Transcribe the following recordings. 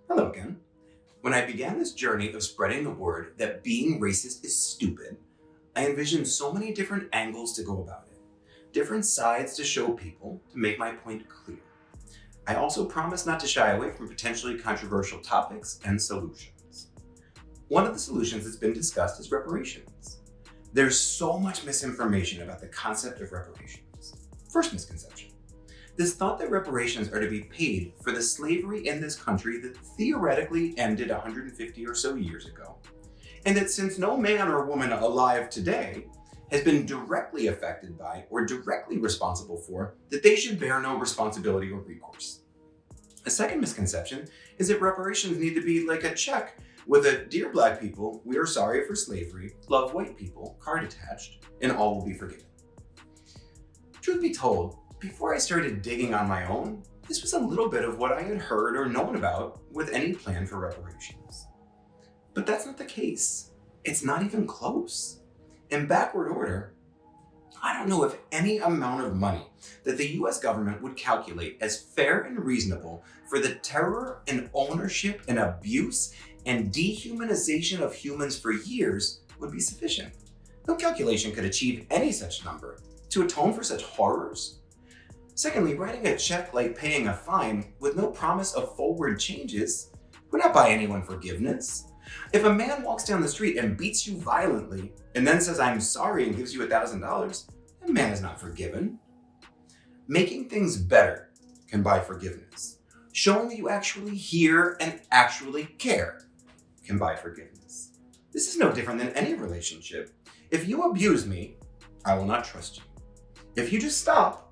Hello again. When I began this journey of spreading the word that being racist is stupid, I envisioned so many different angles to go about it, different sides to show people to make my point clear. I also promised not to shy away from potentially controversial topics and solutions. One of the solutions that's been discussed is reparations. There's so much misinformation about the concept of reparations. First misconception. This thought that reparations are to be paid for the slavery in this country that theoretically ended 150 or so years ago, and that since no man or woman alive today has been directly affected by or directly responsible for, that they should bear no responsibility or recourse. A second misconception is that reparations need to be like a check with a "Dear Black people, we are sorry for slavery, love white people" card attached, and all will be forgiven. Truth be told, before I started digging on my own, this was a little bit of what I had heard or known about with any plan for reparations. But that's not the case. It's not even close. In backward order, I don't know if any amount of money that the US government would calculate as fair and reasonable for the terror and ownership and abuse and dehumanization of humans for years would be sufficient. No calculation could achieve any such number to atone for such horrors. Secondly, writing a check like paying a fine with no promise of forward changes would not buy anyone forgiveness. If a man walks down the street and beats you violently and then says "I'm sorry" and gives you $1,000, that man is not forgiven. Making things better can buy forgiveness. Showing that you actually hear and actually care can buy forgiveness. This is no different than any relationship. If you abuse me, I will not trust you. If you just stop,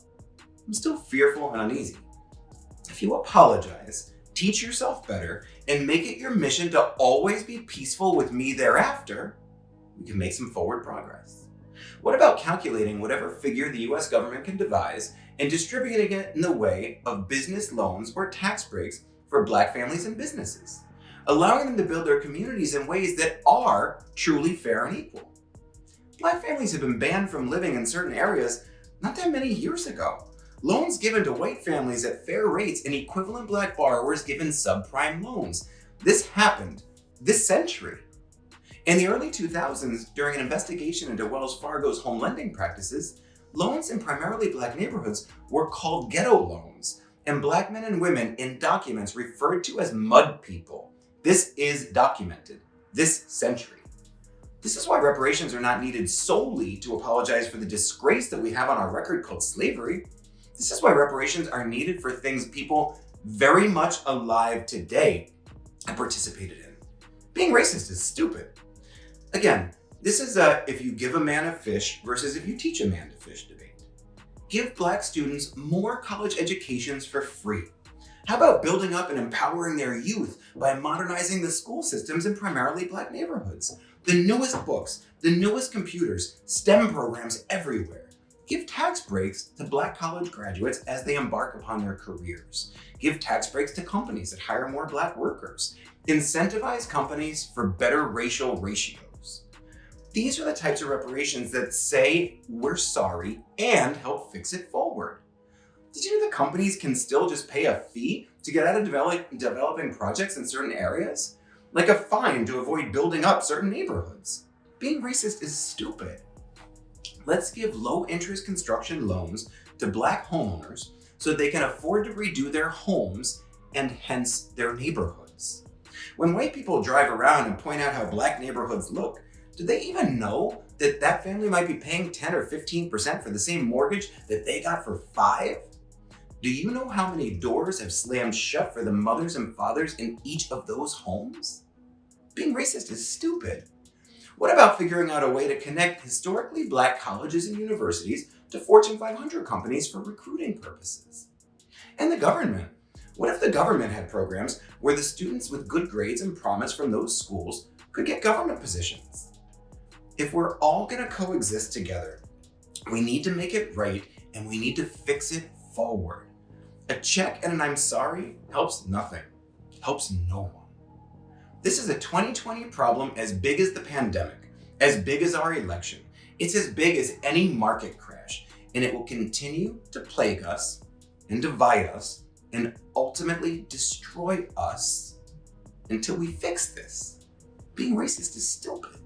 I'm still fearful and uneasy. If you apologize, teach yourself better, and make it your mission to always be peaceful with me thereafter, we can make some forward progress. What about calculating whatever figure the US government can devise and distributing it in the way of business loans or tax breaks for Black families and businesses, allowing them to build their communities in ways that are truly fair and equal? Black families have been banned from living in certain areas not that many years ago. Loans given to white families at fair rates and equivalent Black borrowers given subprime loans. This happened this century. In the early 2000s, during an investigation into Wells Fargo's home lending practices, loans in primarily Black neighborhoods were called ghetto loans, and Black men and women in documents referred to as mud people. This is documented this century. This is why reparations are not needed solely to apologize for the disgrace that we have on our record called slavery. This is why reparations are needed for things people very much alive today have participated in. Being racist is stupid. Again, this is a "if you give a man a fish versus if you teach a man to fish" debate. Give Black students more college educations for free. How about building up and empowering their youth by modernizing the school systems in primarily Black neighborhoods? The newest books, the newest computers, STEM programs everywhere. Give tax breaks to Black college graduates as they embark upon their careers. Give tax breaks to companies that hire more Black workers. Incentivize companies for better racial ratios. These are the types of reparations that say we're sorry and help fix it forward. Did you know that companies can still just pay a fee to get out of developing projects in certain areas? Like a fine to avoid building up certain neighborhoods. Being racist is stupid. Let's give low-interest construction loans to Black homeowners so they can afford to redo their homes and hence their neighborhoods. When white people drive around and point out how Black neighborhoods look, do they even know that that family might be paying 10 or 15% for the same mortgage that they got for 5? Do you know how many doors have slammed shut for the mothers and fathers in each of those homes? Being racist is stupid. What about figuring out a way to connect historically Black colleges and universities to Fortune 500 companies for recruiting purposes? And the government. What if the government had programs where the students with good grades and promise from those schools could get government positions? If we're all going to coexist together, we need to make it right and we need to fix it forward. A check and an "I'm sorry" helps nothing, helps no one. This is a 2020 problem as big as the pandemic, as big as our election. It's as big as any market crash, and it will continue to plague us and divide us and ultimately destroy us until we fix this. Being racist is stupid.